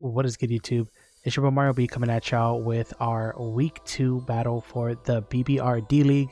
What is good, YouTube? It's your boy Mario B coming at y'all with our week 2 battle for the BBR-D League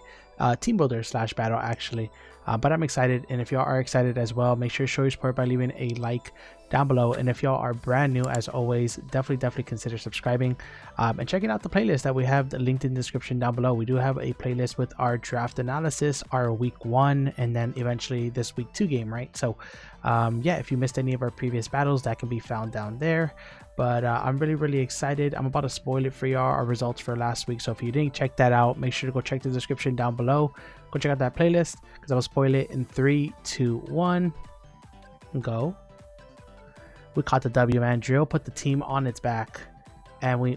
team builder slash battle actually. But I'm excited, and if y'all are excited as well, make sure to show your support by leaving a like down below. And if y'all are brand new, as always, definitely consider subscribing and checking out the playlist that we have linked in the description down below. We do have a playlist with our draft analysis, our week 1, and then eventually this week 2 game, right? So yeah, if you missed any of our previous battles, that can be found down there. But I'm really excited. I'm about to spoil it for y'all, our results for last week. So if you didn't check that out, make sure to go check the description down below. Go check out that playlist because I will spoil it in 3, 2, 1. Go. We caught the W, man. Drill put the team on its back, and we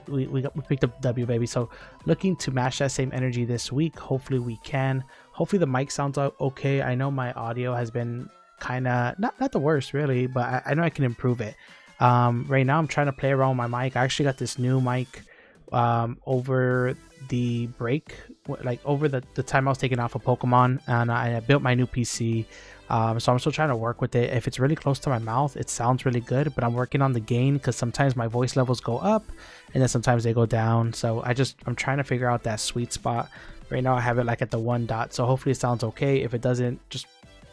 picked up W, baby. So looking to match that same energy this week. Hopefully we can. Hopefully the mic sounds okay. I know my audio has been kind of not the worst really, but I know I can improve it. Right now I'm trying to play around with my mic. I actually got this new mic over the break, like over the time I was taking off of Pokemon, and I built my new PC. So I'm still trying to work with it. If it's really close to my mouth, it sounds really good, but I'm working on the gain because sometimes my voice levels go up and then sometimes they go down. So I'm trying to figure out that sweet spot. Right now I have it like at the 1 dot, so hopefully it sounds okay. If it doesn't, just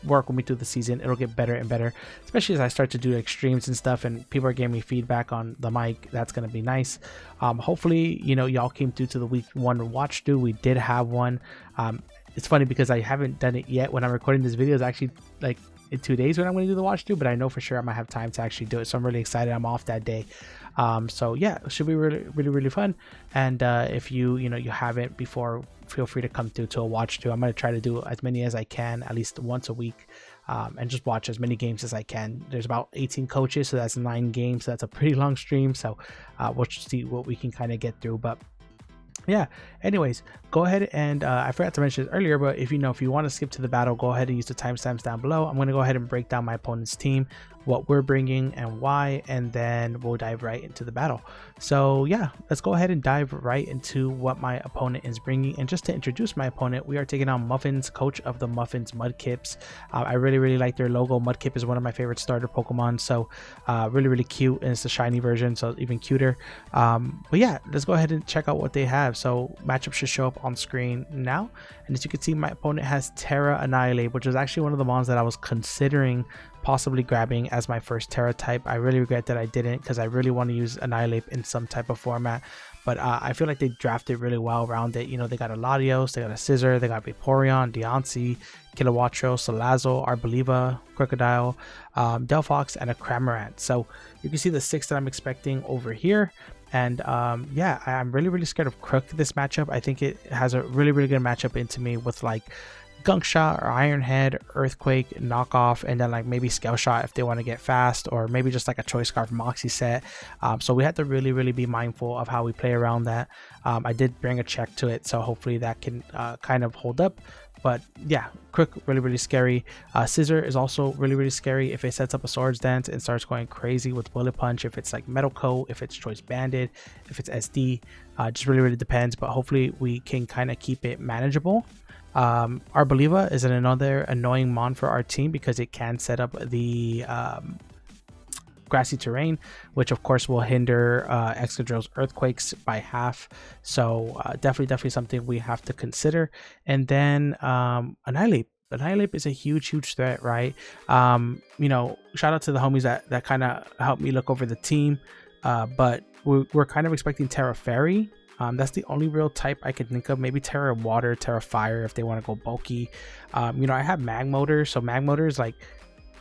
work with me through the season. It'll get better and better, especially as I start to do extremes and stuff and people are giving me feedback on the mic. That's going to be nice. Hopefully, you know, y'all came through to the week 1 watch through. We did have one. It's funny because I haven't done it yet. When I'm recording this video, it's actually like in 2 days when I'm going to do the watch through, but I know for sure I might have time to actually do it, so I'm really excited. I'm off that day. So yeah, it should be really fun. And if you haven't before, feel free to come through to a watch through. I'm going to try to do as many as I can, at least once a week, and just watch as many games as I can. There's about 18 coaches, so that's 9 games. So that's a pretty long stream, so we'll see what we can kind of get through. But yeah, anyways, go ahead and I forgot to mention this earlier, but if you want to skip to the battle, go ahead and use the timestamps down below. I'm going to go ahead and break down my opponent's team, what we're bringing and why, and then we'll dive right into the battle. So yeah, let's go ahead and dive right into what my opponent is bringing. And just to introduce my opponent, we are taking on Muffins, coach of the Muffins Mudkips. I really like their logo. Mudkip is one of my favorite starter Pokemon, so really cute, and it's the shiny version, so even cuter. But yeah, let's go ahead and check out what they have. So matchup should show up on screen now, and as you can see, my opponent has Terra Annihilate, which was actually one of the mons that I was considering possibly grabbing as my first Terra type. I really regret that I didn't, because I really want to use Annihilate in some type of format, but I feel like they drafted really well around it. You know, they got a Latios, they got a Scizor, they got Vaporeon, Diance, Kilowattrel, Salazzle, Arboliva, Crocodile, Delphox, and a Cramorant. So you can see the 6 that I'm expecting over here. And yeah, I'm really scared of Crook this matchup. I think it has a really good matchup into me with like Gunk Shot or Iron Head, Earthquake, Knockoff, and then like maybe Scale Shot if they want to get fast, or maybe just like a Choice Scarf Moxie set. So we have to really be mindful of how we play around that. I did bring a check to it, so hopefully that can kind of hold up. But yeah, Crook, really scary. Scizor is also really scary if it sets up a Swords Dance and starts going crazy with Bullet Punch, if it's like Metal Coat, if it's Choice Banded, if it's SD. Just really depends, but hopefully we can kind of keep it manageable. Arboliva is another annoying mon for our team because it can set up the grassy terrain, which of course will hinder Excadrill's Earthquakes by half. So definitely something we have to consider. And then Annihilate is a huge threat, right? You know, shout out to the homies that kind of helped me look over the team, but we're kind of expecting Terra Fairy. That's the only real type I can think of. Maybe Terra Water, Terra Fire if they want to go bulky. You know, I have Magmotor, so Magmotor is like,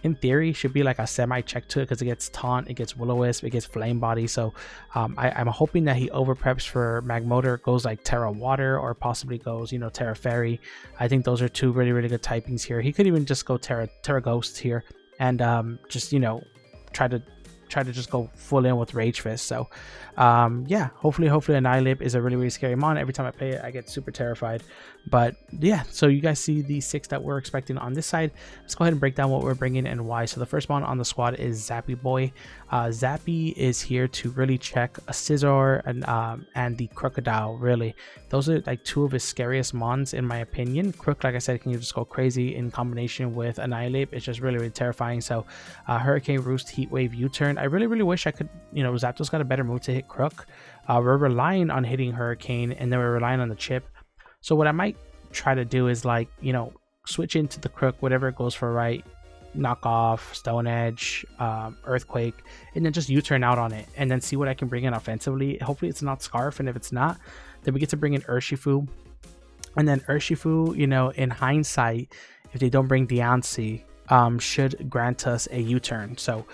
in theory, should be like a semi check to it because it gets Taunt, it gets Will-O-Wisp, it gets Flame Body. So I'm hoping that he over preps for Magmotor, goes like Terra Water, or possibly goes, you know, Terra Fairy. I think those are 2 really good typings here. He could even just go Terra Ghost here and just, you know, try to just go full in with Rage Fist. So yeah, hopefully Annihilate is a really scary mon. Every time I play it, I get super terrified. But yeah, so you guys see the 6 that we're expecting on this side. Let's go ahead and break down what we're bringing and why. So the first mon on the squad is Zappy Boy. Zappy is here to really check a Scizor and the Crocodile. Really, those are like two of his scariest mons in my opinion. Crook, like I said, can just go crazy in combination with Annihilate. It's just really terrifying. So Hurricane Roost, Heat Wave, U-turn. I really wish I could, Zapdos got a better move to hit Crook. We're relying on hitting Hurricane, and then we're relying on the chip. So what I might try to do is like, switch into the Crook, whatever goes for right, knock off Stone Edge, Earthquake, and then just U-turn out on it, and then see what I can bring in offensively. Hopefully it's not Scarf, and if it's not, then we get to bring in Urshifu. And then Urshifu, in hindsight, if they don't bring Diance, should grant us a U-turn. So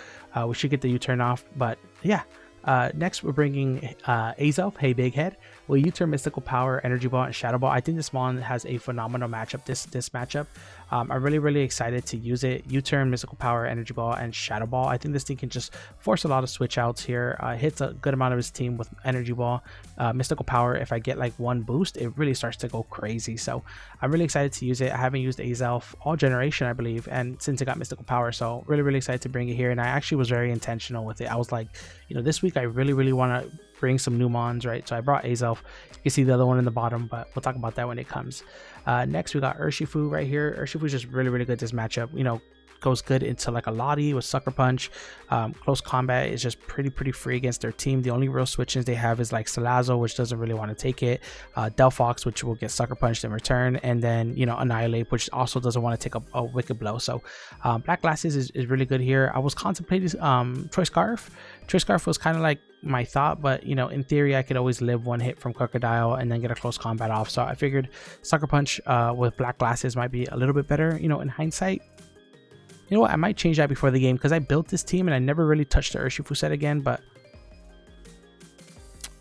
we should get the U-turn off. But yeah, next we're bringing Azelf, Hey Big Head. Will U-turn Mystical Power, Energy Ball, and Shadow Ball. I think this mon has a phenomenal matchup. This matchup, I'm really excited to use it. U-turn, Mystical Power, Energy Ball, and Shadow Ball. I think this thing can just force a lot of switch outs here. Hits a good amount of his team with Energy Ball, Mystical Power. If I get like one boost, it really starts to go crazy. So I'm really excited to use it. I haven't used Azelf all generation, I believe, and since it got Mystical Power, so really excited to bring it here. And I actually was very intentional with it. I was like, this week I really want to bring some new mons, right? So I brought Azelf. You can see the other one in the bottom, but we'll talk about that when it comes. Next we got Urshifu right here. Urshifu is just really good this matchup. Goes good into like a Lottie with Sucker Punch. Close combat is just pretty free against their team. The only real switches they have is like Salazzle, which doesn't really want to take it, Delphox, which will get Sucker Punched in return, and then Annihilate, which also doesn't want to take a Wicked Blow. So Black Glasses is really good here. I was contemplating Choice Scarf. Choice Scarf was kind of like my thought, but in theory I could always live one hit from Crocodile and then get a close combat off. So I figured Sucker Punch with Black Glasses might be a little bit better, in hindsight. You know what, I might change that before the game because I built this team and I never really touched the Urshifu set again, but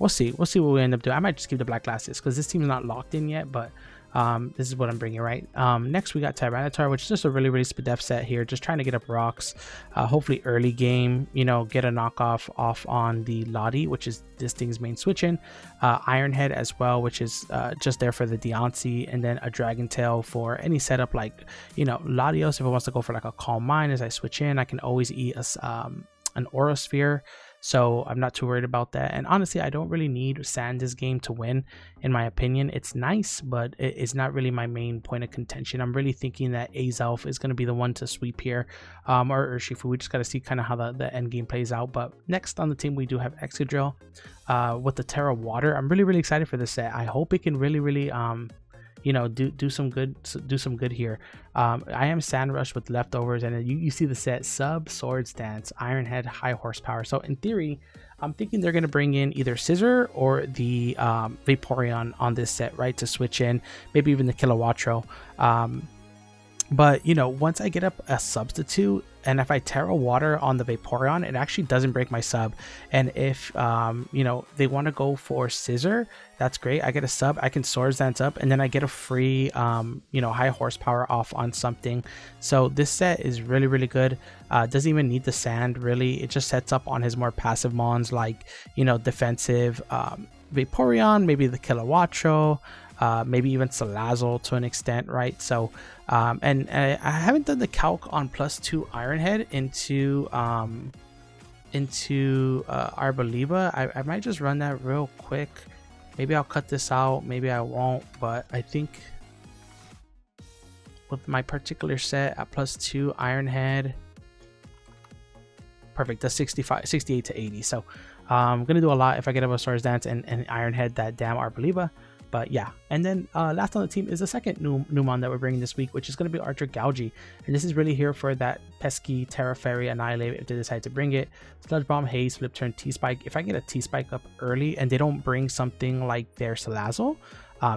we'll see what we end up doing. I might just keep the Black Glasses because this team is not locked in yet, but this is what I'm bringing, right? Next we got Tyranitar, which is just a really SPDF set here, just trying to get up rocks, hopefully early game, get a knockoff off on the Lottie, which is this thing's main switch-in, Iron Head as well, which is just there for the Diance, and then a Dragon Tail for any setup like Latios. If it wants to go for like a Calm Mind as I switch in, I can always eat an Aura Sphere. So I'm not too worried about that. And honestly, I don't really need Sand this game to win, in my opinion. It's nice, but it's not really my main point of contention. I'm really thinking that Azelf is going to be the one to sweep here, or Urshifu. We just got to see kind of how the end game plays out. But next on the team, we do have Excadrill with the Terra Water. I'm really excited for this set. I hope it can really do some good here. I am Sand Rush with leftovers, and you see the set Sub, Swords Dance, Iron Head, High Horsepower. So in theory, I'm thinking they're going to bring in either Scizor or the Vaporeon on this set, right, to switch in, maybe even the Kilowattrel. But once I get up a substitute, and if I Terra Water on the Vaporeon, it actually doesn't break my sub. And if they want to go for Scizor, that's great. I get a sub, I can Swords Dance up, and then I get a free High Horsepower off on something. So this set is really good. Doesn't even need the Sand, really. It just sets up on his more passive mons like defensive Vaporeon, maybe the Kilowattrel, maybe even Salazzle to an extent, right? So and I haven't done the calc on +2 Iron Head into Arboliva. I might just run that real quick. Maybe I'll cut this out, maybe I won't, but I think with my particular set at +2 Iron Head, perfect, that's 68 to 80. So I'm gonna do a lot if I get up a Swords Dance and Iron Head that damn Arboliva. But yeah, and then last on the team is the second new mon that we're bringing this week, which is going to be Archer Gougy. And this is really here for that pesky Terra Fairy Annihilate if they decide to bring it. Sludge Bomb, Haze, Flip Turn, T-Spike. If I get a T-Spike up early and they don't bring something like their Salazzle,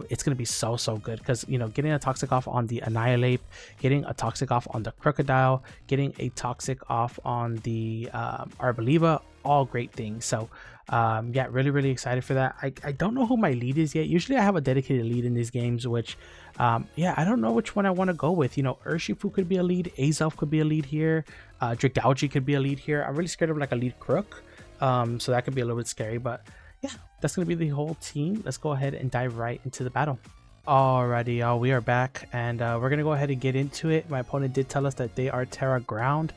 it's going to be so good, because getting a Toxic off on the Annihilate, getting a Toxic off on the Crocodile, getting a Toxic off on the Arboliva, all great things. So yeah, really excited for that. I don't know who my lead is yet. Usually I have a dedicated lead in these games, which yeah, I don't know which one I want to go with. Urshifu could be a lead, Azelf could be a lead here, Dragougy could be a lead here. I'm really scared of like a lead Crook, so that could be a little bit scary, but yeah, that's gonna be the whole team. Let's go ahead and dive right into the battle. Alrighty, y'all, we are back, and we're gonna go ahead and get into it. My opponent did tell us that they are Terra Ground.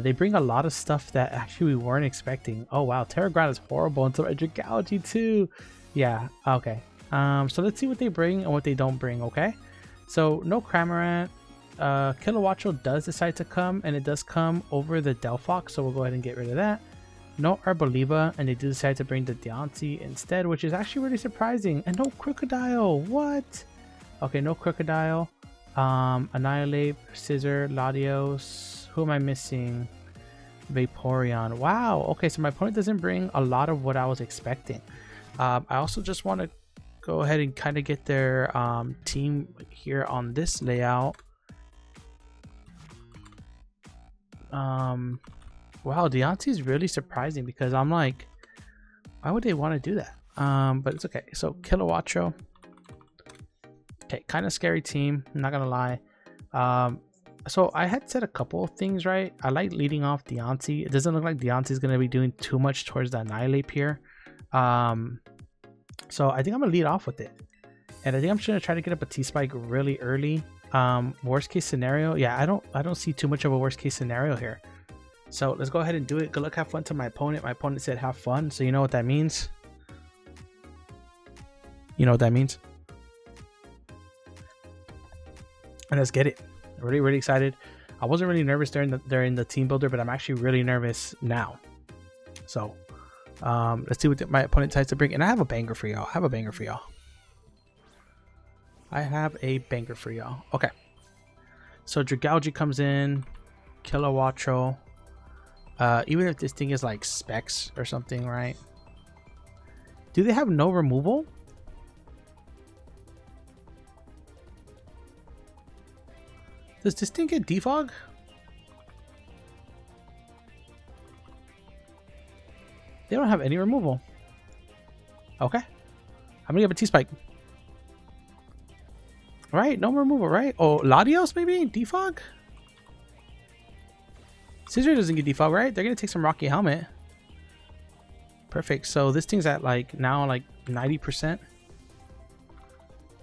They bring a lot of stuff that actually we weren't expecting. Oh wow, Terra Ground is horrible and some Galaxy too. Yeah, okay. So let's see what they bring and what they don't bring, okay? So no Cramorant. Kilowattrel does decide to come, and it does come over the Delphox, so we'll go ahead and get rid of that. No Arboliva, and they do decide to bring the Diance instead, which is actually really surprising. And no Crocodile, what? Okay, no Crocodile. Annihilate, Scissor, Latios. Who am I missing? Vaporeon. Wow, okay, so my opponent doesn't bring a lot of what I was expecting. I also just want to go ahead and kind of get their team here on this layout. Wow, Diance is really surprising because I'm like, why would they want to do that? But it's okay. So Kilowattrel. Okay, kind of scary team, I'm not gonna lie. So I had said a couple of things, right? I like leading off Diance. It doesn't look like Diance is gonna be doing too much towards the Annihilate here. So I think I'm gonna lead off with it, and I think I'm just gonna try to get up a T-Spike really early. Worst case scenario, yeah, I don't see too much of a worst case scenario here. So let's go ahead and do it. Good luck, have fun to my opponent. My opponent said have fun, so you know what that means. You know what that means. And let's get it. Really excited. I wasn't really nervous during the team builder, but I'm actually really nervous now. So let's see what my opponent decides to bring. And I have a banger for y'all. I have a banger for y'all. Okay. So Dragalge comes in. Kilowattrel. Even if this thing is like specs or something, right? Do they have no removal? Does this thing get defog? They don't have any removal. Okay. I'm gonna give a T-Spike. Right, no removal, right? Oh, Latios maybe? Defog? Scissor doesn't get defog, right? They're gonna take some Rocky Helmet. Perfect. So this thing's at like now like 90%.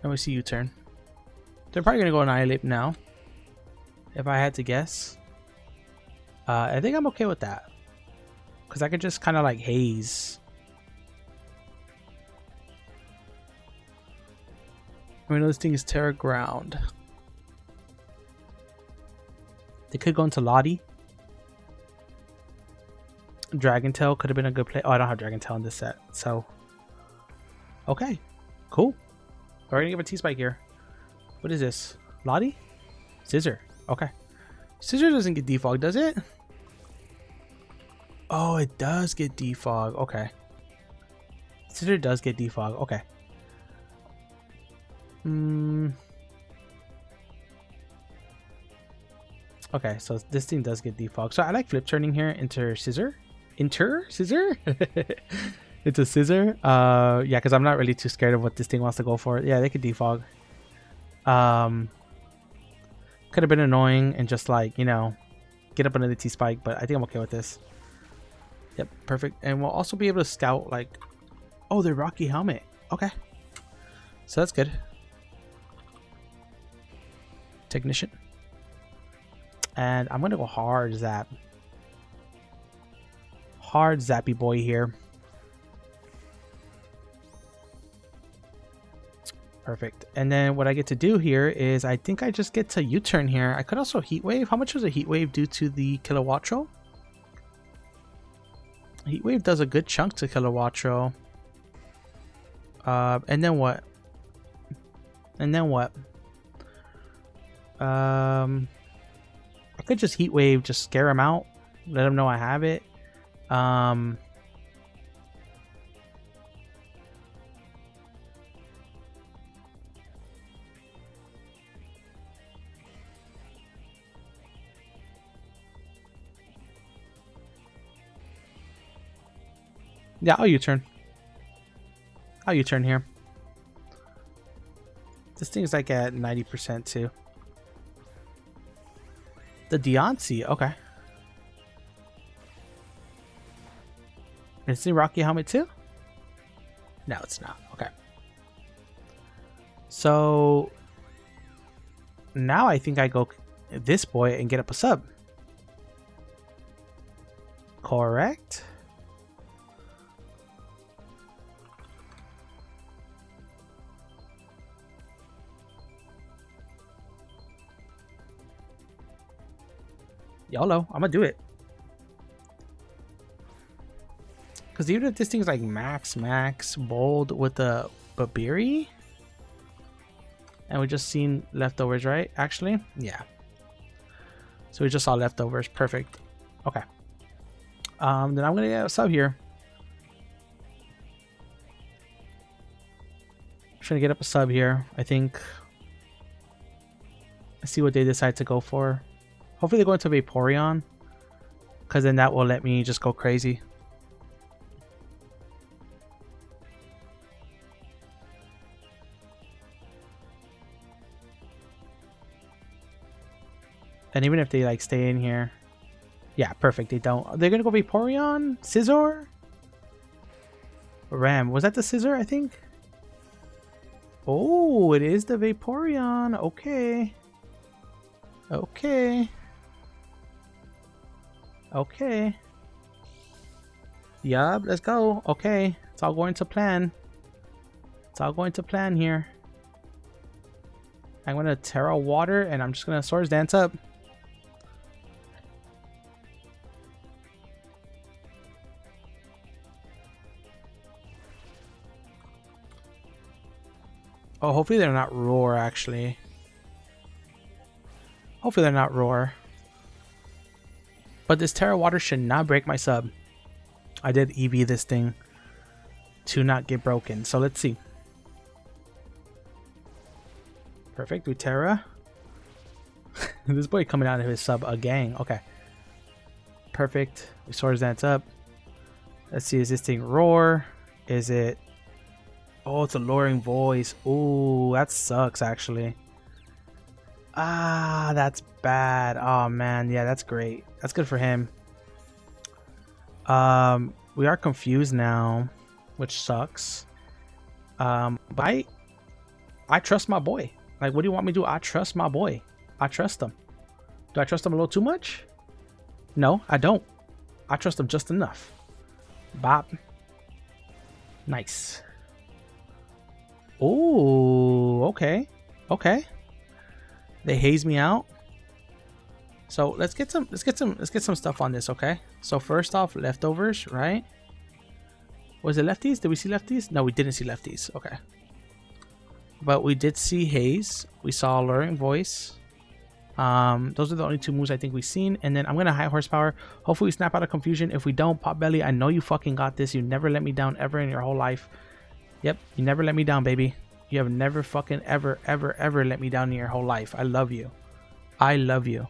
Let me see U-turn. They're probably gonna go Annihilate now, if I had to guess. I think I'm okay with that, because I could just kind of like haze. I mean, this thing is Terra Ground. They could go into Lottie. Dragon Tail could have been a good play. Oh, I don't have Dragon Tail in this set, so okay, cool. We're gonna give a T-Spike here. What is this? Lottie? Scissor. Okay. Scissor doesn't get defog, does it? Oh, it does get defog. Okay. Scissor does get defog. Okay. Okay, so this thing does get defog. So I like flip turning here into Scissor. Scissor? It's a Scissor. Yeah, because I'm not really too scared of what this thing wants to go for. Yeah, they could defog. Could have been annoying and just like, you know, get up another T-Spike, but I think I'm okay with this. Yep, perfect. And we'll also be able to scout like, oh, they're Rocky Helmet. Okay. So that's good. Technician. And I'm going to go hard zap. Hard zappy boy here. Perfect. And then what I get to do here is I think I just get to U-turn here. I could also Heat Wave. How much was a Heat Wave due to the Kilowattrel? Heat Wave does a good chunk to Kilowattrel. And then what? I could just Heat Wave, just scare him out, let him know I have it. Yeah, I'll U-turn. I'll U-turn here. This thing's like at 90% too. The Diance, okay. Is the Rocky Helmet too? No, it's not. Okay. So now I think I go this boy and get up a sub. Correct. YOLO, I'm gonna do it. Because even if this thing's like max bold with the BBR-D, and we just seen leftovers, right? Actually, yeah. So we just saw leftovers. Perfect. Okay. Then I'm gonna get a sub here. I'm trying to get up a sub here. I think. Let's see what they decide to go for. Hopefully they go into Vaporeon, because then that will let me just go crazy. And even if they like stay in here, yeah, perfect. They don't. They're gonna go Vaporeon, Scizor, Ram. Was that the Scizor? I think. Oh, it is the Vaporeon. Okay. Okay. Okay. Yup, let's go. Okay. It's all going to plan. It's all going to plan here. I'm gonna Terra Water and I'm just gonna Swords Dance up. Oh, hopefully they're not Roar, actually. Hopefully they're not Roar. But this Terra Water should not break my sub. I did EV this thing to not get broken. So let's see. Perfect. We Terra. This boy coming out of his sub a gang. Okay. Perfect. We Swords Dance up. Let's see. Is this thing Roar? Is it... Oh, it's a lowering voice. Ooh, that sucks, actually. Ah, that's bad. Oh, man. Yeah, that's great. That's good for him. We are confused now, which sucks. But I trust my boy. Like, what do you want me to do? I trust my boy. I trust him. Do I trust him a little too much? No, I don't. I trust him just enough. Bop. Nice. Oh, okay. Okay. They haze me out. So let's get some stuff on this, okay? So first off, leftovers, right? Was it lefties? Did we see lefties? No, we didn't see lefties. Okay. But we did see haze. We saw alluring voice. Those are the only two moves I think we've seen. And then I'm gonna high horsepower. Hopefully we snap out of confusion. If we don't, Potbelly, I know you fucking got this. You never let me down ever in your whole life. Yep, you never let me down, baby. You have never fucking ever let me down in your whole life. I love you. I love you.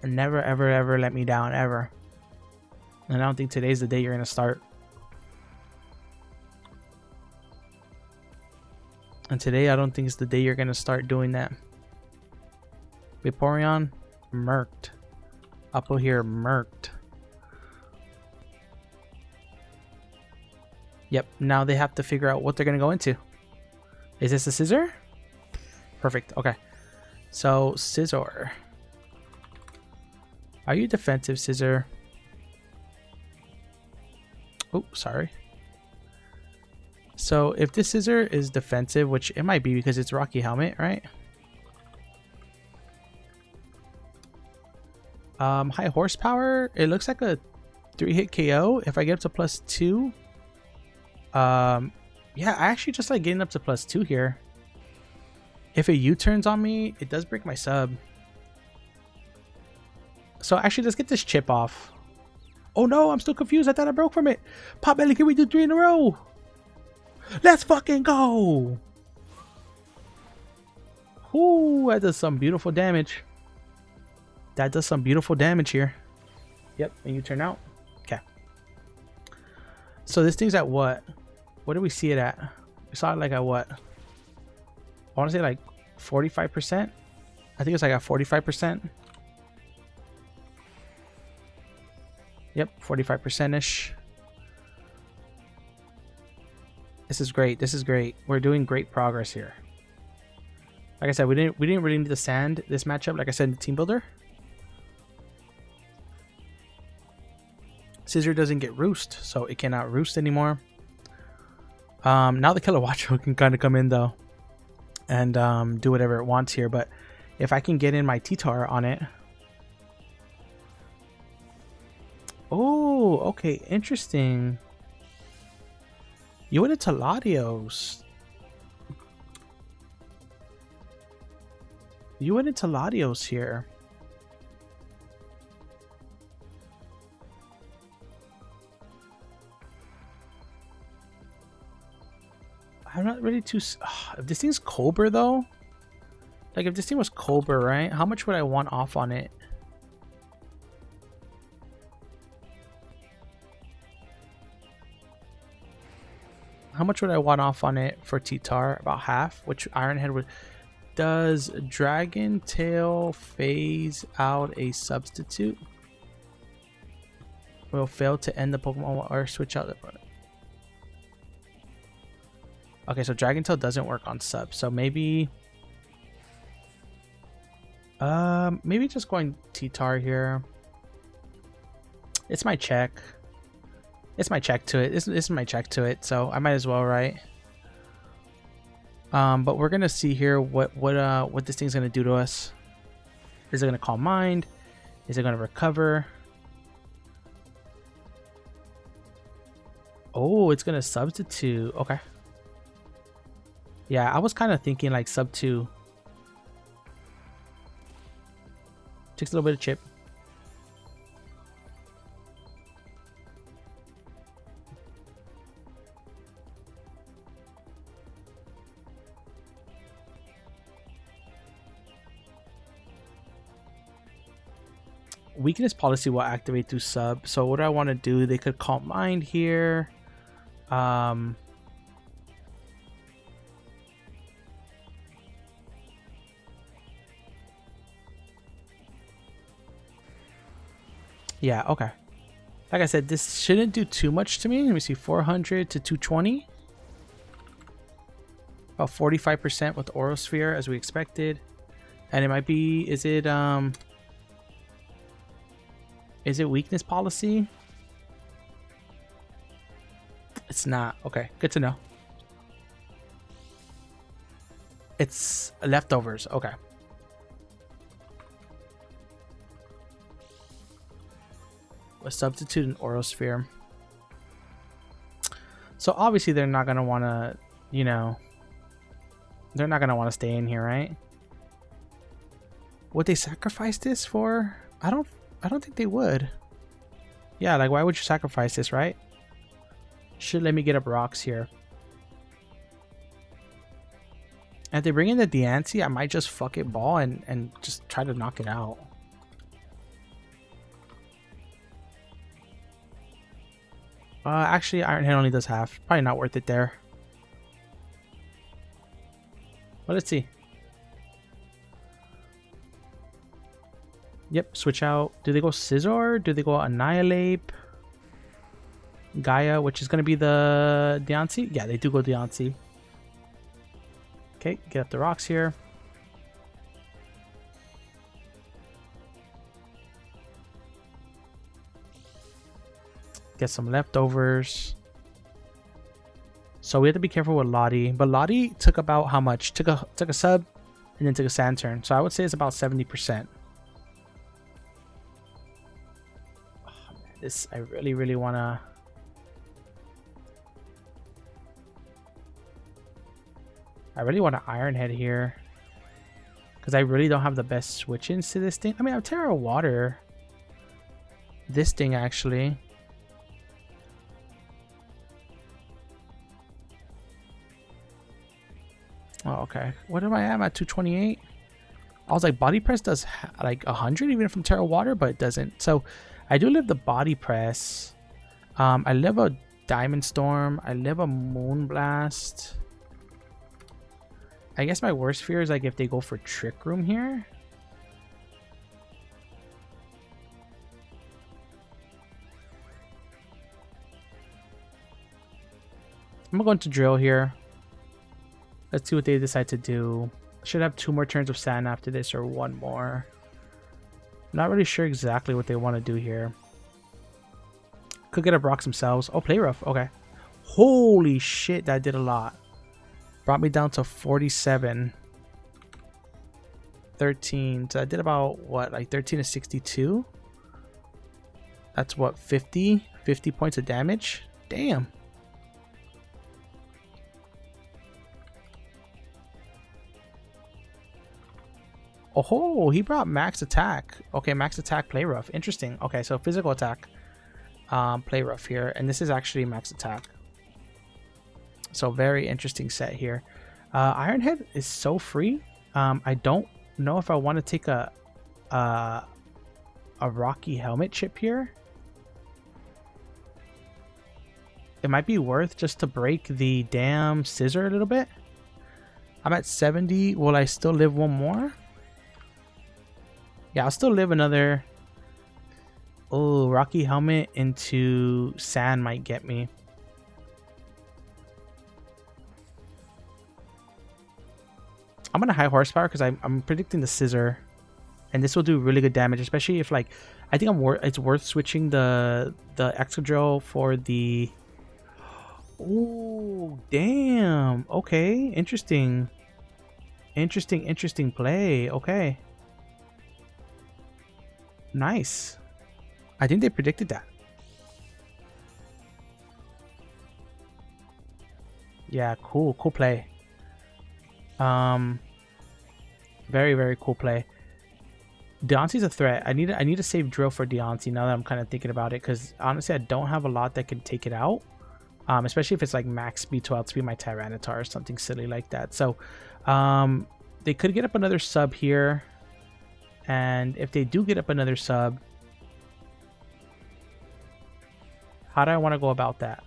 And never ever let me down ever. And I don't think today's the day you're gonna start. And today I don't think it's the day you're gonna start doing that. Vaporeon, murked. Up here, murked. Yep, now they have to figure out what they're gonna go into. Is this a Scizor? Perfect, okay. So, Scizor. Are you defensive, Scizor? Oh, sorry. So, if this Scizor is defensive, which it might be because it's Rocky Helmet, right? High horsepower, it looks like a 3-hit KO. If I get up to +2, yeah, I actually just like getting up to +2 here. If it U-turns on me, it does break my sub. So actually, let's get this chip off. Oh no, I'm still confused. I thought I broke from it. Potbelly, can we do 3 in a row? Let's fucking go. Ooh, that does some beautiful damage. That does some beautiful damage here. Yep, and you turn out. Okay. So this thing's at what? What did we see it at? We saw it like at what? I want to say like 45%. I think it's like at 45%. Yep, 45%-ish. This is great. This is great. We're doing great progress here. Like I said, we didn't really need to sand this matchup. Like I said in the team builder. Scissor doesn't get roost, so it cannot roost anymore. Now the Kilowattro can kind of come in though and do whatever it wants here. But if I can get in my T-Tar on it. Oh, okay, interesting. You went into Latios. You went into Latios here. I'm not really too... if this thing's Cobra though, like if this thing was Cobra, right? How much would I want off on it? How much would I want off on it for T-Tar? About half, which Ironhead would... Does Dragon Tail phase out a substitute? Will fail to end the Pokemon or switch out the... Okay, so Dragon Tail doesn't work on sub, so maybe... maybe just going T-Tar here. It's my check. It's my check to it. This is my check to it, so I might as well, right? But we're gonna see here what this thing's gonna do to us. Is it gonna Calm Mind? Is it gonna recover? Oh, it's gonna substitute. Okay. Yeah, I was kind of thinking like sub 2. Takes a little bit of chip. Weakness policy will activate through sub. So what do I want to do? They could Calm Mind here. Yeah, okay. Like I said, this shouldn't do too much to me. Let me see, 400 to 220. About 45% with Orosphere as we expected. And it might be, is it weakness policy? It's not. Okay, good to know. It's leftovers. Okay. A substitute in Orosphere. So obviously they're not gonna want to, you know, they're not gonna want to stay in here, right? Would they sacrifice this for? I don't think they would. Yeah, like why would you sacrifice this, right? Should let me get up rocks here. And if they bring in the Diance, I might just fuck it ball and just try to knock it out. Actually, Ironhead only does half. Probably not worth it there. But let's see. Yep, switch out. Do they go Scizor? Do they go Annihilate? Gaia, which is going to be the Diance? Yeah, they do go Diance. Okay, get up the rocks here. Get some leftovers. So we have to be careful with Lottie. But Lottie took about how much? Took a sub and then took a sand turn. So I would say it's about 70%. Oh, man, this I really wanna. I really want to Ironhead here. Because I really don't have the best switch-ins to this thing. I mean, I have Terra Water. This thing actually. Oh, okay. What am I at? I'm at 228. I was like, body press does like 100 even from Terra Water, but it doesn't. So I do live the body press. I live a Diamond Storm. I live a Moonblast. I guess my worst fear is like if they go for Trick Room here. I'm gonna go into drill here. Let's see what they decide to do. Should have 2 more turns of sand after this, or 1 more. Not really sure exactly what they want to do here. Could get up rocks themselves. Oh, play rough. Okay. Holy shit, that did a lot. Brought me down to 47. 13. So I did about, what, like 13 to 62? That's what, 50 points of damage? Damn. Oh, he brought max attack. Okay, max attack, play rough. Interesting. Okay, so physical attack, play rough here, and this is actually max attack. So very interesting set here. Ironhead is so free. I don't know if I want to take a rocky helmet chip here. It might be worth just to break the damn scissor a little bit. I'm at 70. Will I still live 1 more? Yeah, I'll still live another. Oh, rocky helmet into sand might get me. I'm gonna high horsepower because I'm predicting the scissor, and this will do really good damage, especially if, like, I think it's worth switching the Excadrill for the. Oh, damn. Okay, interesting play. Okay, nice. I think they predicted that. Yeah, cool play. Very, very cool play. Diance's a threat. I need to save drill for Diance now that I'm kind of thinking about it, because honestly I don't have a lot that can take it out. Especially if it's like max speed to outspeed my Tyranitar or something silly like that. So they could get up another sub here, and if they do get up another sub, how do I want to go about that?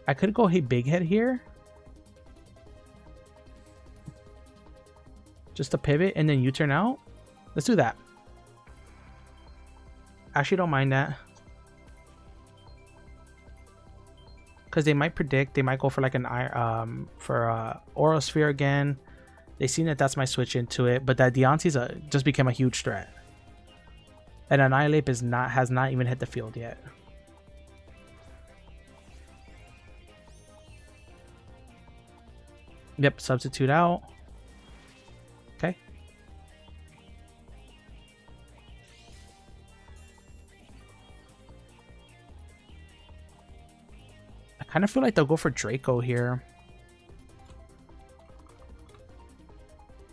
I could go, hey, big head here. Just to pivot and then U-turn out. Let's do that. Actually, don't mind that. Because they might predict, they might go for like an Aura Sphere again. They seen that that's my switch into it, but that Diance's just became a huge threat. And Annihilate has not even hit the field yet. Yep, substitute out. Okay. I kind of feel like they'll go for Draco here.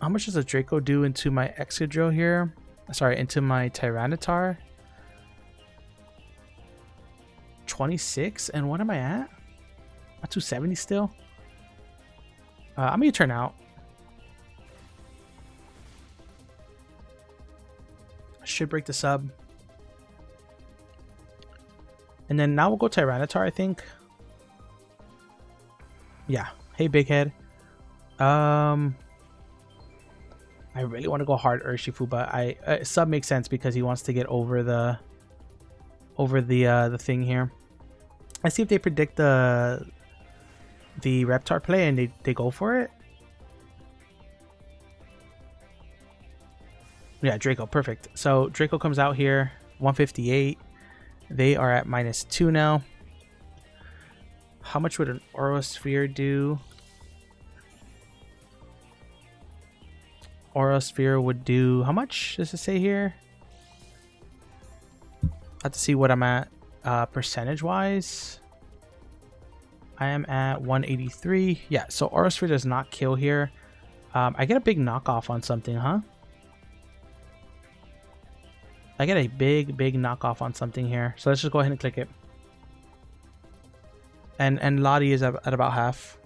How much does a Draco do into my Excadrill here? Sorry, into my Tyranitar? 26? And what am I at? At 270 still? I'm gonna turn out. Should break the sub. And then now we'll go Tyranitar, I think. Yeah. Hey, big head. I really want to go hard Urshifu, but sub makes sense because he wants to get over the thing here. Let's see if they predict the Reptar play and they go for it. Yeah, Draco, perfect. So Draco comes out here, 158. They are at -2 now. How much would an Aura Sphere do? Aura Sphere would do, how much does it say here? I have to see what I'm at percentage wise. I am at 183. Yeah, so Aura Sphere does not kill here. I get a big knockoff on something, huh? I get a big knockoff on something here. So let's just go ahead and click it. And Lottie is at about half.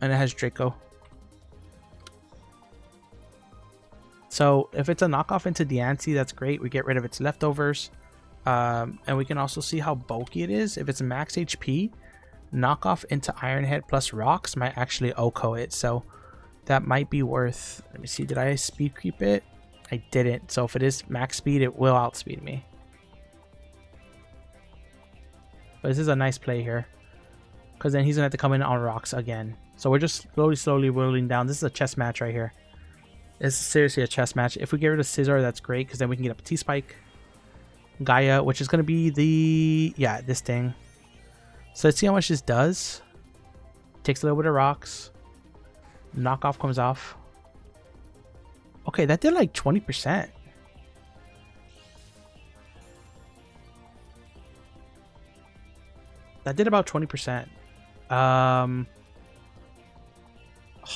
And it has Draco. So if it's a knockoff into Diance, that's great. We get rid of its leftovers. And we can also see how bulky it is. If it's max HP, knockoff into Ironhead plus rocks might actually OHKO it. So that might be worth. Let me see. Did I speed creep it? I didn't. So if it is max speed, it will outspeed me. But this is a nice play here. Because then he's going to have to come in on rocks again. So we're just slowly whittling down. This is a chess match right here. This is seriously a chess match. If we get rid of Scizor, that's great. Because then we can get up a T-Spike. Gaia, which is going to be the... yeah, this thing. So let's see how much this does. Takes a little bit of rocks. Knockoff comes off. Okay, that did like 20%. That did about 20%.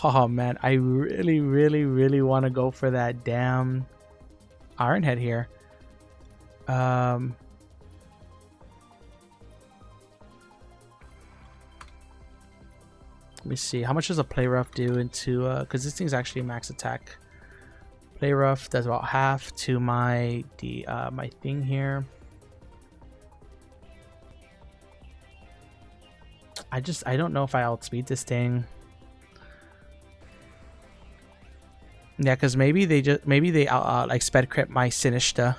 Oh man, I really want to go for that damn Iron Head here. Let me see. How much does a Play Rough do into because this thing's actually max attack. Play Rough does about half to my my thing here. I don't know if I outspeed this thing. Yeah, because maybe they like sped crit my Sinistcha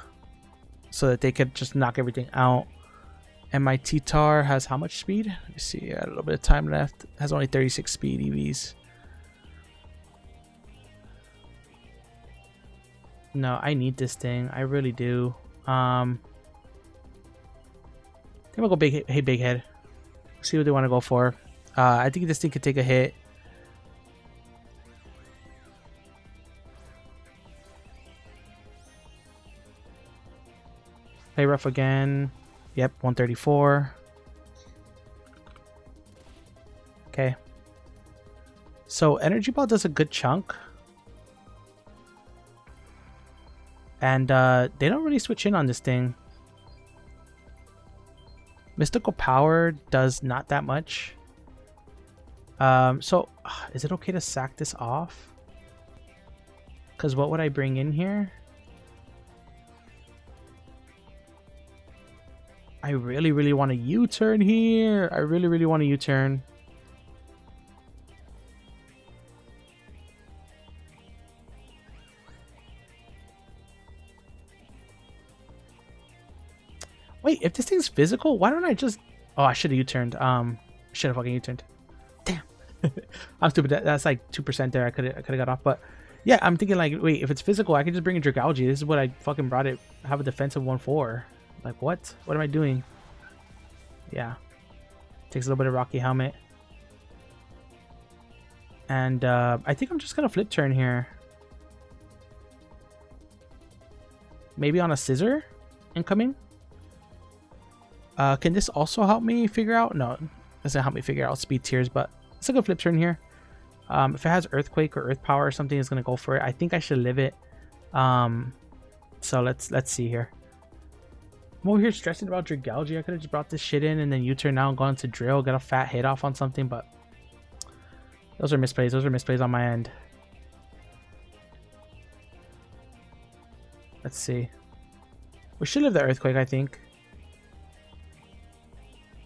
so that they could just knock everything out. And my T-Tar has how much speed? Let me see. A little bit of time left. It has only 36 speed EVs. No, I need this thing. I really do. I think we'll go big. Hey, big head. See what they want to go for. I think this thing could take a hit. Play rough again. Yep, 134. Okay. So Energy Ball does a good chunk. And they don't really switch in on this thing. Mystical Power does not that much. So is it okay to sack this off? Because what would I bring in here? I really want a U-turn here. I really want a U-turn. Wait, if this thing's physical, why don't I just... oh, I should have U-turned. Should have fucking U-turned. Damn. I'm stupid. That's like 2% there. I could have got off. But yeah, I'm thinking like, wait, if it's physical, I can just bring in Dragalge. This is what I fucking brought it. Have a defensive 1-4. Like, what? What am I doing? Yeah. Takes a little bit of Rocky Helmet. And I think I'm just going to flip turn here. Maybe on a Scizor incoming. Can this also help me figure out? No, it doesn't help me figure out speed tiers, but it's a good flip turn here. If it has Earthquake or Earth Power or something, it's going to go for it. I think I should live it. So let's see here. I'm over here stressing about Dragalge. I could have just brought this shit in and then U-turn now and gone to Drill, get a fat hit off on something, but those are misplays. Those are misplays on my end. Let's see. We should live the Earthquake, I think.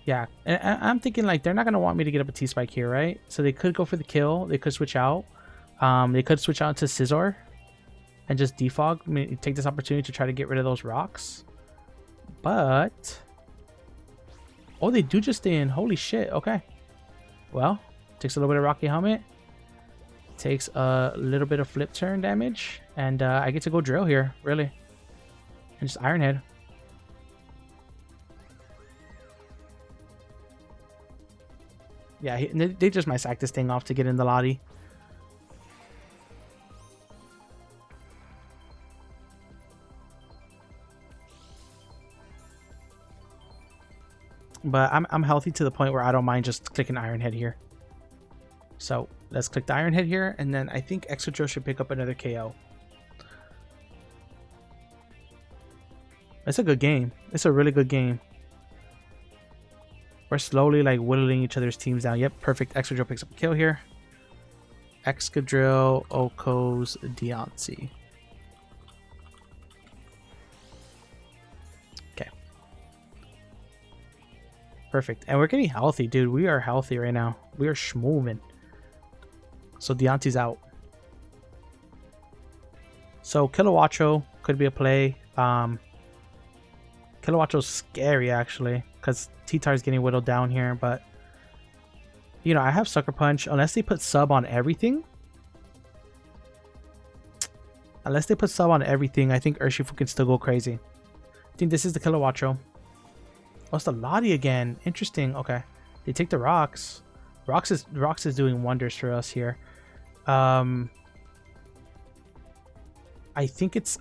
Yeah, and I'm thinking like they're not going to want me to get up a T-Spike here, right? So they could go for the kill. They could switch out. They could switch out to Scizor and just defog. I mean, take this opportunity to try to get rid of those rocks. But... oh, they do just stay in. Holy shit. Okay. Well, takes a little bit of Rocky Helmet. Takes a little bit of flip turn damage. And I get to go Drill here, really. And just Iron Head. Yeah, they just might sack this thing off to get in the Lottie. But I'm healthy to the point where I don't mind just clicking Iron Head here. So let's click the Iron Head here, and then I think Excadrill should pick up another KO. It's a good game. It's a really good game. We're slowly like whittling each other's teams down. Yep, perfect. Excadrill picks up a kill here. Excadrill, Okos, Diance. Okay. Perfect. And we're getting healthy, dude. We are healthy right now. We are schmoving. So Diance's out. So Kilowatcho could be a play. Kilowatcho's scary, actually. because T-Tar's getting whittled down here, but you know, I have Sucker Punch unless they put sub on everything. Unless they put sub on everything, I think Urshifu can still go crazy. I think this is the Kilowattrel. Oh, it's the Lottie again. Interesting. Okay. They take the rocks. Rocks is doing wonders for us here. I think it's...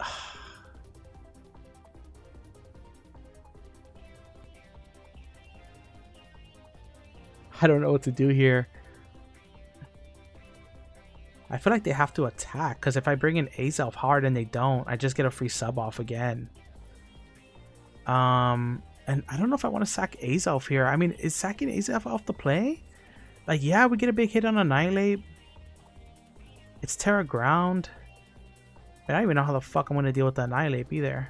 I don't know what to do here. I feel like they have to attack, because if I bring in Azelf hard and they don't, I just get a free sub off again. And I don't know if I want to sack Azelf here. I mean, is sacking Azelf off the play? Like, yeah, we get a big hit on Annihilate. It's Terra Ground. I don't even know how the fuck I'm going to deal with the Annihilate either.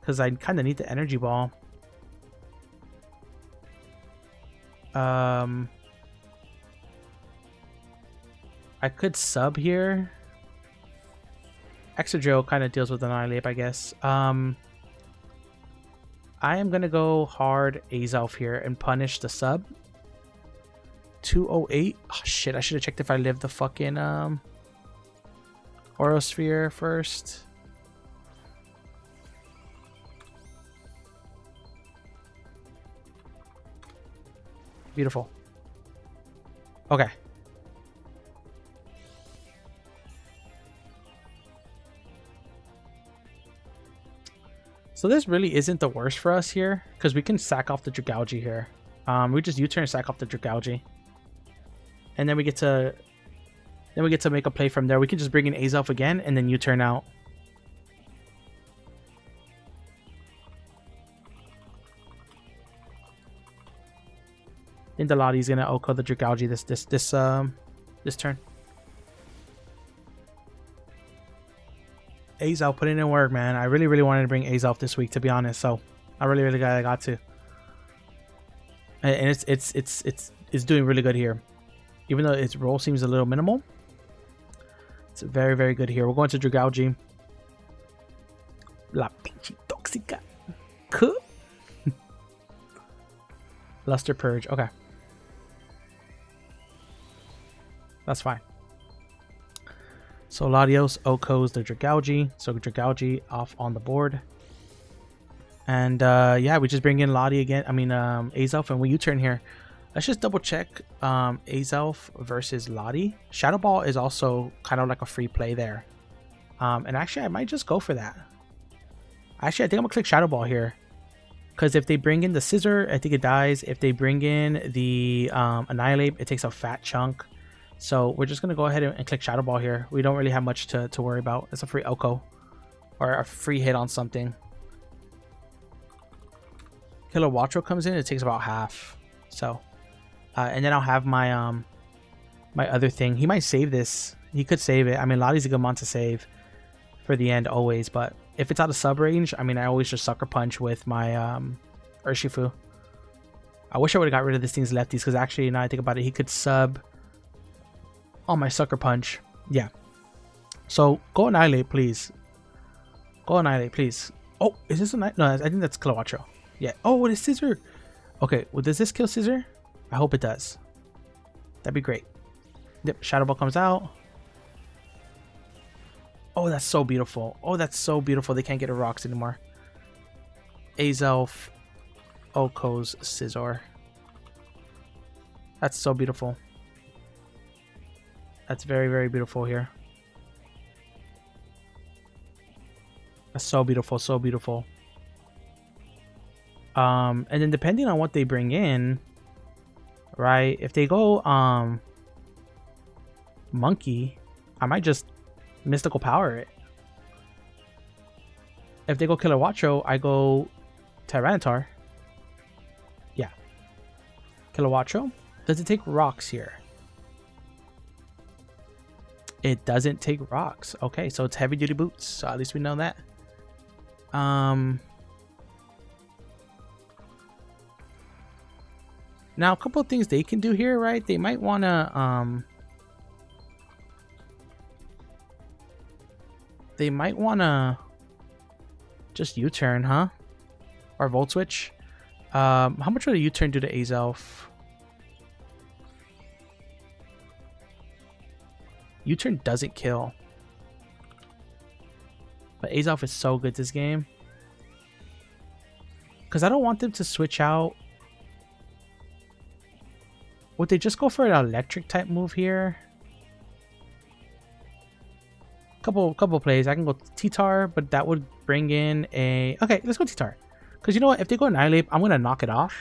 Because I kind of need the Energy Ball. I could sub here. Exadrill kind of deals with Annihilate, I guess. I am going to go hard Azelf here and punish the sub. 208. Oh shit, I should have checked if I lived the fucking Orosphere first. Beautiful. Okay. So this really isn't the worst for us here, because we can sack off the Dragalge here. We just U-turn sack off the Dragalge. And then we get to make a play from there. We can just bring in Azelf again and then U-turn out. I think the Lottie's gonna Oko the Dragalge this turn. Azelf putting in work, man. I really wanted to bring Azelf this week, to be honest. So I really got to. And it's doing really good here. Even though its roll seems a little minimal, it's very good here. We're going to Dragalge. La pinche tóxica. Cool. Luster Purge. Okay. That's fine. So Latios Okos the Dragalge. So Dragalge off on the board. And yeah, we just bring in Lottie again. I mean Azelf, and we U-turn here. Let's just double check Azelf versus Lottie. Shadow Ball is also kind of like a free play there. And actually I might just go for that. Actually, I think I'm gonna click Shadow Ball here. Because if they bring in the Scissor, I think it dies. If they bring in the Annihilate, it takes a fat chunk. So we're just gonna go ahead and click Shadow Ball here. We don't really have much to worry about. It's a free Oko. Or a free hit on something. Kilowattrel comes in, it takes about half. So and then I'll have my my other thing. He might save this. He could save it. I mean, Lottie's a good mon to save for the end always, but if it's out of sub range, I mean, I always just Sucker Punch with my Urshifu. I wish I would have got rid of this thing's lefties, because actually, now I think about it, he could sub on my Sucker Punch. Yeah. So go Annihilate, please. Go Annihilate, please. Oh, is this a night? No, I think that's Kilowattrel. Yeah. Oh, what is Scissor? Okay, well, does this kill Scissor? I hope it does. That'd be great. Yep, Shadow Ball comes out. Oh, that's so beautiful. Oh, that's so beautiful. They can't get a rocks anymore. Azelf, Oko's Scizor. That's so beautiful. That's very beautiful here. That's so beautiful, so beautiful. And then depending on what they bring in, right? If they go Monkey, I might just Mystical Power it. If they go Kilowattrel, I go Tyranitar. Yeah. Kilowattrel. Does it take rocks here? It doesn't take rocks. Okay, so it's heavy duty boots. So at least we know that. Now a couple of things they can do here, right? They might wanna just U-turn, huh? Or Volt Switch. How much would a U-turn do to Azelf? U-turn doesn't kill. But Azelf is so good this game. Because I don't want them to switch out. Would they just go for an electric type move here? Couple plays. I can go T-Tar, but that would bring in a... Okay, let's go T-Tar. Because you know what? If they go Annihilate, I'm going to knock it off.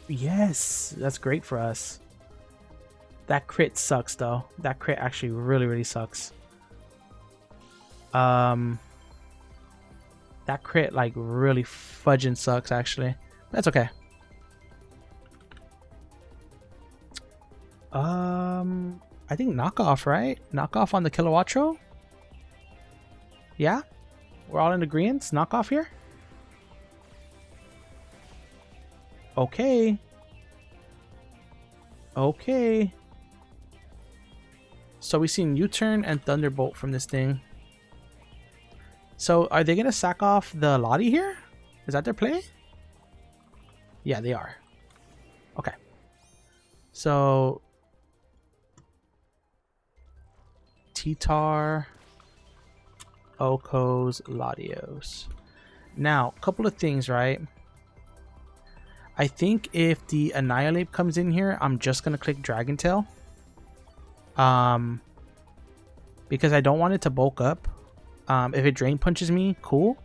Yes, that's great for us. That crit sucks though. That crit actually really sucks. That crit like really fudging sucks actually. That's okay. I think knockoff, right? Knockoff on the Kilowatro? Yeah? We're all in agreement? Knockoff here? Okay. Okay. So we've seen U-turn and Thunderbolt from this thing. So are they going to sack off the Lottie here? Is that their play? Yeah, they are. Okay. So T-Tar, Okos, Latios. Now, a couple of things, right? I think if the Annihilate comes in here, I'm just going to click Dragon Tail. Because I don't want it to bulk up. If it Drain Punches me, cool.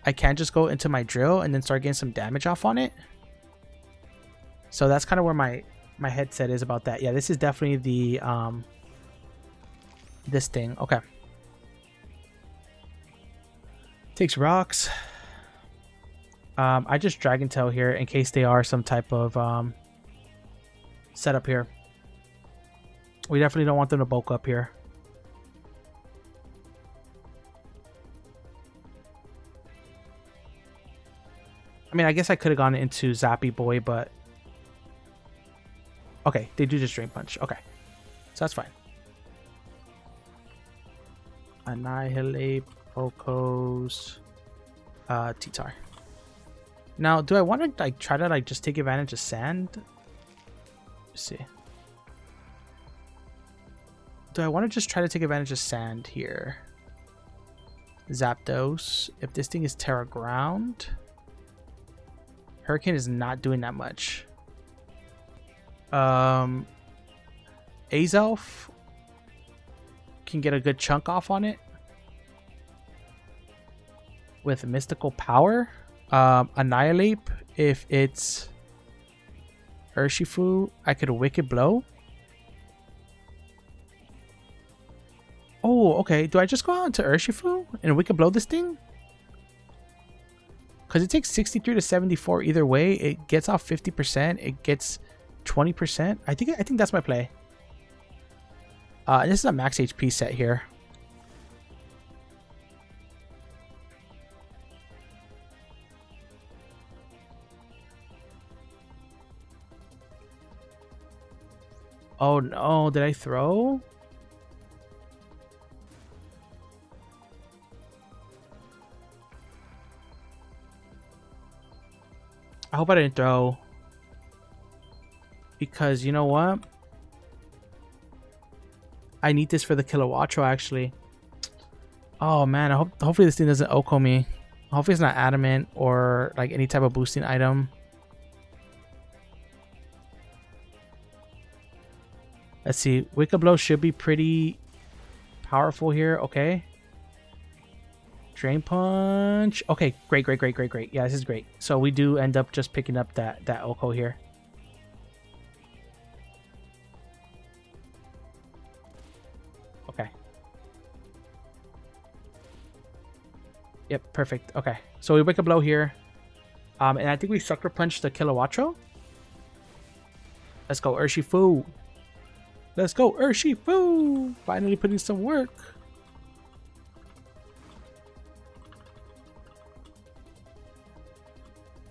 I can just go into my drill and then start getting some damage off on it. So that's kind of where my headset is about that. Yeah, this is definitely the this thing. Okay. Takes rocks. I just Dragon Tail here in case they are some type of setup here. We definitely don't want them to bulk up here. I mean, I guess I could have gone into Zappy Boy, but... Okay, they do just Drain Punch. Okay, so that's fine. Annihilate, Okos, T-Tar. Now, do I want to like try to like just take advantage of Sand? Let's see. Do I want to just try to take advantage of Sand here? Zapdos. If this thing is Terra Ground, Hurricane is not doing that much. Azelf can get a good chunk off on it with Mystical Power. Annihilate, if it's Urshifu, I could Wicked Blow. Oh, okay. Do I just go out to Urshifu and Wicked Blow this thing? Because it takes 63 to 74 either way. It gets off 50%. It gets 20%. I think that's my play. This is a max HP set here. Oh no, did I throw? I hope I didn't throw. Because you know what? I need this for the Kilowatro actually. Oh man, hopefully this thing doesn't Oko me. Hopefully it's not adamant or like any type of boosting item. Let's see. Wicked Blow should be pretty powerful here. Okay. Drain Punch. Okay, great. Yeah, this is great. So we do end up just picking up that Oko here. Okay. Yep, perfect. Okay. So we Wicked Blow here. And I think we Sucker Punch the Kilowatro. Let's go, Urshifu. Let's go, Urshifu! Finally putting some work.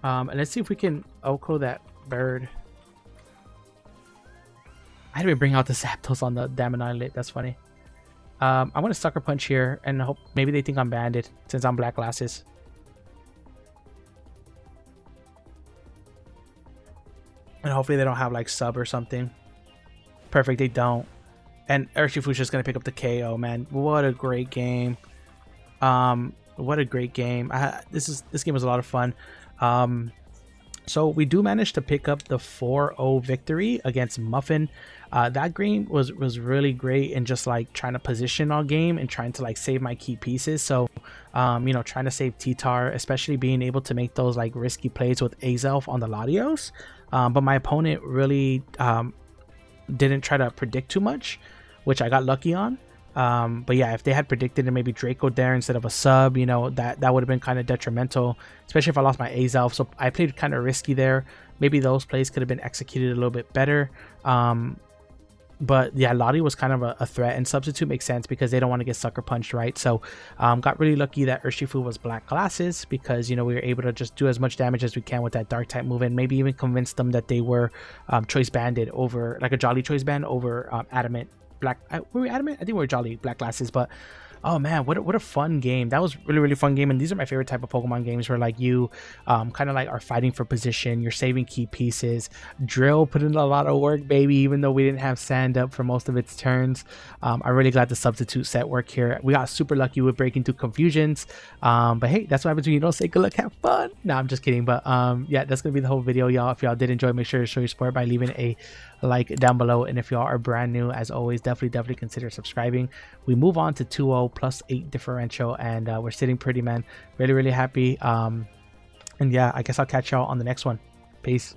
And let's see if we can Oko that Bird. I didn't even bring out the Zapdos on the damn Annihilate. That's funny. I'm going to Sucker Punch here and hope maybe they think I'm Banded since I'm Black Glasses. And hopefully they don't have like Sub or something. Perfect, they don't. And Urshifu's just going to pick up the KO, man. What a great game. What a great game. This game was a lot of fun. So we do manage to pick up the 4-0 victory against Muffin. That game was really great in just like trying to position all game and trying to like save my key pieces. So you know, trying to save T-Tar, especially being able to make those like risky plays with Azelf on the Latios. But my opponent really didn't try to predict too much, which I got lucky on. But yeah, if they had predicted maybe Draco there instead of a Sub, you know, that would have been kind of detrimental, especially if I lost my Azelf. So I played kind of risky there. Maybe those plays could have been executed a little bit better. But yeah, Lottie was kind of a threat, and Substitute makes sense because they don't want to get sucker punched, right? So got really lucky that Urshifu was Black Glasses because, you know, we were able to just do as much damage as we can with that Dark type move, and maybe even convince them that they were Choice Banded over, like a Jolly Choice Band over Adamant Black. Were we Adamant? I think we were Jolly Black Glasses, but oh man, what a fun game. That was really fun game. And these are my favorite type of Pokemon games where like you kind of like are fighting for position, you're saving key pieces. Drill put in a lot of work, baby, even though we didn't have Sand up for most of its turns. I'm really glad the Substitute set work here. We got super lucky with breaking through confusions. But hey, that's what happens when you don't say good luck, have fun. No, I'm just kidding. But yeah, that's gonna be the whole video, y'all. If y'all did enjoy, make sure to show your support by leaving a like down below. And if y'all are brand new, as always, definitely consider subscribing. We move on to 2-0 +8 differential, and we're sitting pretty, man. Really happy. And yeah, I guess I'll catch y'all on the next one. Peace.